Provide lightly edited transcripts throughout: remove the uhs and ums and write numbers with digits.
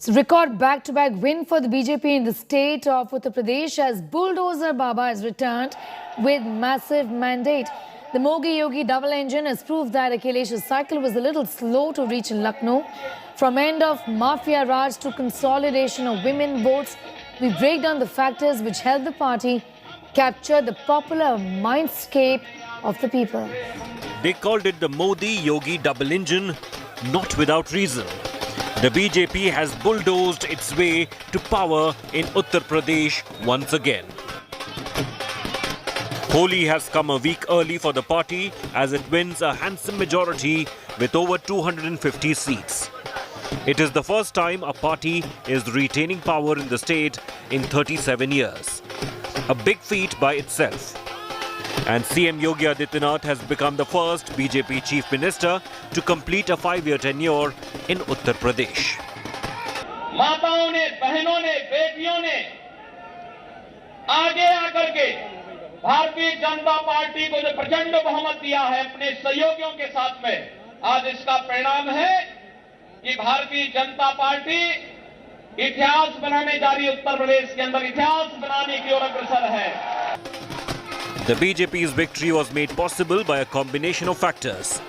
It's a record back-to-back win for the BJP in the state of Uttar Pradesh as Bulldozer Baba has returned with massive mandate. The Yogi double engine has proved that Akhilesh's cycle was a little slow to reach in Lucknow. From end of Mafia Raj to consolidation of women votes, we break down the factors which helped the party capture the popular mindscape of the people. They called it the Modi-Yogi double engine, not without reason. The BJP has bulldozed its way to power in Uttar Pradesh once again. Holi has come a week early for the party as it wins a handsome majority with over 250 seats. It is the first time a party is retaining power in the state in 37 years. A big feat by itself. And CM Yogi Adityanath has become the first BJP Chief Minister to complete a 5-year tenure in Uttar Pradesh. माताओं ने, बहनों ने, बेटियों ने आगे आकर के Bharatiya Janata party को जो प्रचंड बहुमत दिया है अपने सहयोगियों के साथ में, आज इसका परिणाम है कि भारतीय जनता पार्टी इतिहास बनाने जा रही है। उत्तर प्रदेश के अंदर इतिहास बनाने की ओर अग्रसर है। The BJP's victory was made possible by a combination of factors.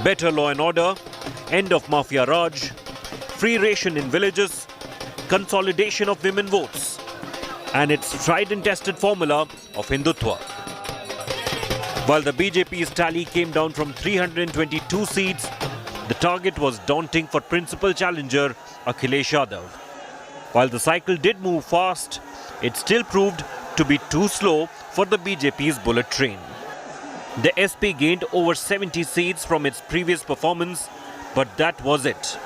Better law and order, end of Mafia Raj, free ration in villages, consolidation of women votes, and its tried and tested formula of Hindutva. While the BJP's tally came down from 322 seats, the target was daunting for principal challenger Akhilesh Yadav. While the cycle did move fast, it still proved to be too slow for the BJP's bullet train. The SP gained over 70 seats from its previous performance, but that was it.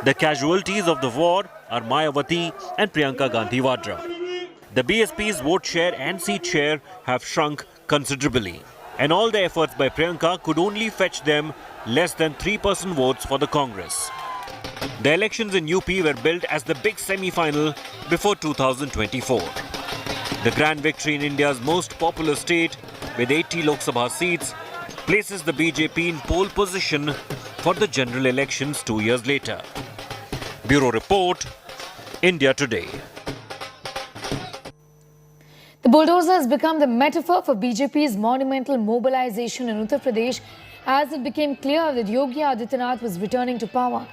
The casualties of the war are Mayawati and Priyanka Gandhi Vadra. The BSP's vote share and seat share have shrunk considerably, and all the efforts by Priyanka could only fetch them less than 3% votes for the Congress. The elections in UP were billed as the big semi-final before 2024. The grand victory in India's most populous state, with 80 Lok Sabha seats, places the BJP in pole position for the general elections 2 years later. Bureau Report, India Today. The bulldozer has become the metaphor for BJP's monumental mobilization in Uttar Pradesh as it became clear that Yogi Adityanath was returning to power.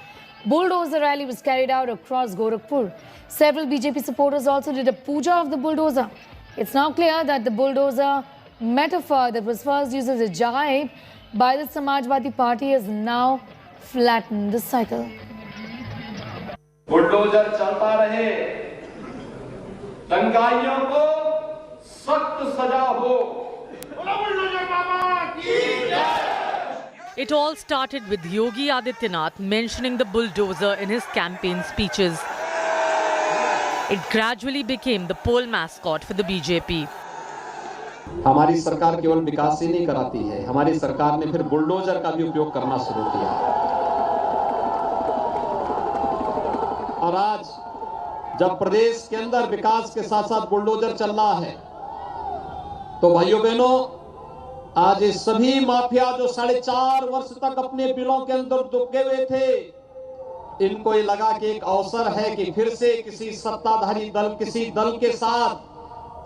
Bulldozer rally was carried out across Gorakhpur. Several BJP supporters also did a puja of the bulldozer. It's now clear that the bulldozer metaphor that was first used as a jibe by the Samajwadi Party has now flattened the cycle. Bulldozer चलता रहे, दंगाइयों को सख्त सजा हो। Bulldozer बाबा की जय। It all started with Yogi Adityanath mentioning the bulldozer in his campaign speeches. It gradually became the poll mascot for the BJP. हमारी सरकार केवल विकास ही नहीं कराती है, हमारी सरकार ने फिर बुलडोजर का भी उपयोग करना शुरू किया। और आज जब प्रदेश के अंदर विकास के साथ साथ बुलडोजर चल रहा है, तो भाइयों बहनों, आज ये सभी माफिया जो 4.5 वर्ष तक अपने बिलों के अंदर दुबके हुए थे, इनको ये लगा कि एक अवसर है कि फिर से किसी सत्ताधारी दल, किसी दल के साथ,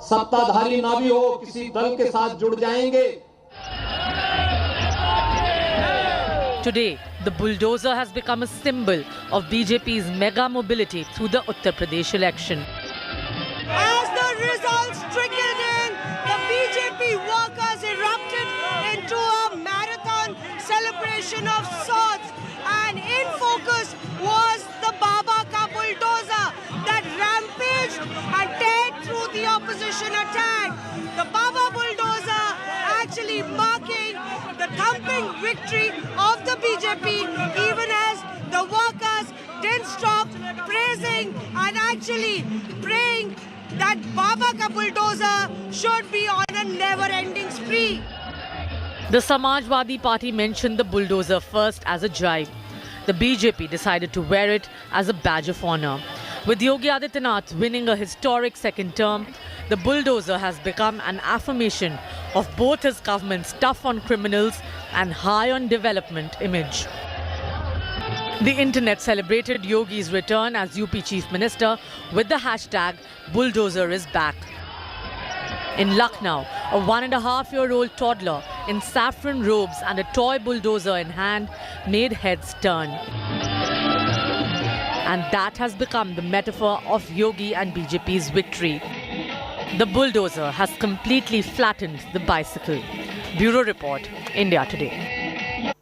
सत्ताधारी ना भी हो, किसी दल के साथ जुड़ जाएंगे। Today, the bulldozer has become a symbol of BJP's mega mobility through the Uttar Pradesh election. As the results trickled in, the BJP workers erupted into a marathon celebration of sorts, and in focus was the Baba ka bulldozer that rampaged and teared through the opposition attack. The Baba bulldozer actually marking the thumping victory of the BJP, even as the workers didn't stop praising and actually praying that Baba ka bulldozer should be on a never-ending spree. The Samajwadi Party mentioned the bulldozer first as a jibe. The BJP decided to wear it as a badge of honor. With Yogi Adityanath winning a historic second term, the bulldozer has become an affirmation of both his government's tough on criminals and high on development image. The internet celebrated Yogi's return as UP Chief Minister with the hashtag Bulldozer is back. In Lucknow, a 1.5-year-old toddler in saffron robes and a toy bulldozer in hand made heads turn. And that has become the metaphor of Yogi and BJP's victory. The bulldozer has completely flattened the bicycle. Bureau Report, India Today.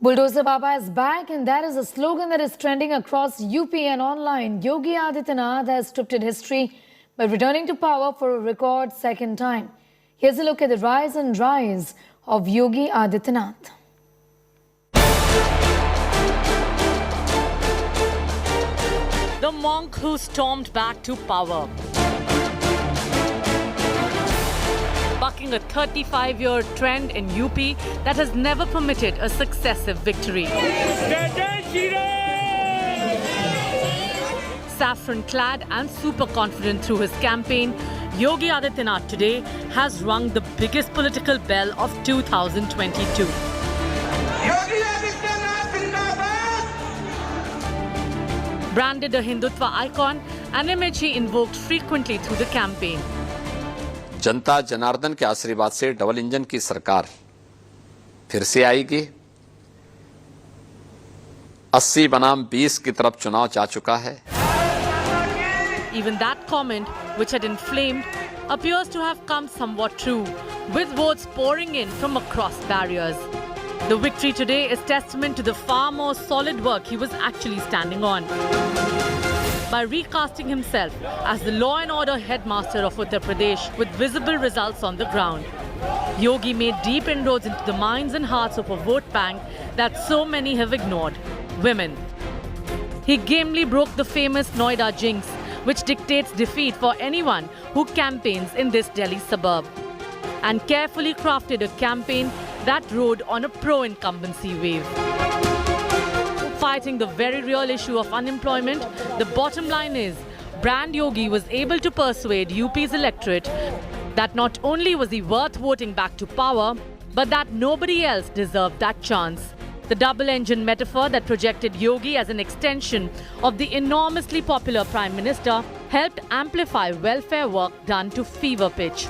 Bulldozer Baba is back, and that is a slogan that is trending across UP and online. Yogi Adityanath has scripted history by returning to power for a record second time. Here's a look at the rise and rise of Yogi Adityanath. The monk who stormed back to power. Bucking a 35-year trend in UP that has never permitted a successive victory. Saffron-clad and super confident through his campaign, Yogi Adityanath today has rung the biggest political bell of 2022. Branded a Hindutva icon, an image he invoked frequently through the campaign. जनता जनार्दन के आशीर्वाद से double engine की सरकार फिर से आएगी। 80 बनाम 20 की तरफ चुनाव जा चुका है। Even that comment, which had inflamed, appears to have come somewhat true, with votes pouring in from across barriers. The victory today is testament to the far more solid work he was actually standing on. By recasting himself as the law and order headmaster of Uttar Pradesh with visible results on the ground, Yogi made deep inroads into the minds and hearts of a vote bank that so many have ignored: women. He gamely broke the famous Noida jinx, which dictates defeat for anyone who campaigns in this Delhi suburb, and carefully crafted a campaign that rode on a pro-incumbency wave. Fighting the very real issue of unemployment, the bottom line is, Brand Yogi was able to persuade UP's electorate that not only was he worth voting back to power, but that nobody else deserved that chance. The double-engine metaphor that projected Yogi as an extension of the enormously popular Prime Minister helped amplify welfare work done to fever pitch.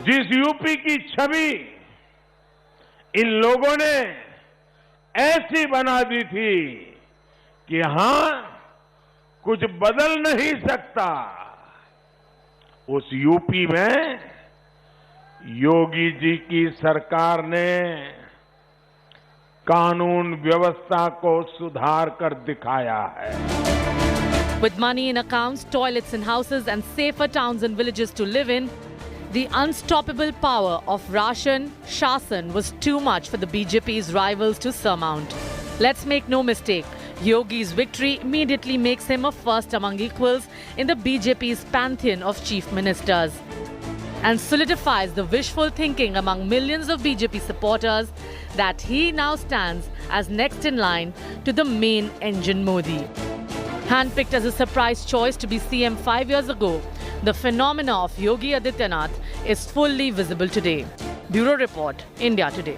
जिस UP की छवि इन लोगों ने ऐसी बना दी थी कि हां कुछ बदल नहीं सकता, उस यूपी में योगी जी की सरकार ने कानून व्यवस्था को सुधार कर दिखाया है. With money in accounts, toilets in houses and safer towns and villages to live in, the unstoppable power of Rashan Shasan was too much for the BJP's rivals to surmount. Let's make no mistake, Yogi's victory immediately makes him a first among equals in the BJP's pantheon of chief ministers, and solidifies the wishful thinking among millions of BJP supporters that he now stands as next in line to the main engine Modi. Handpicked as a surprise choice to be CM 5 years ago, the phenomena of Yogi Adityanath is fully visible today. Bureau Report, India Today.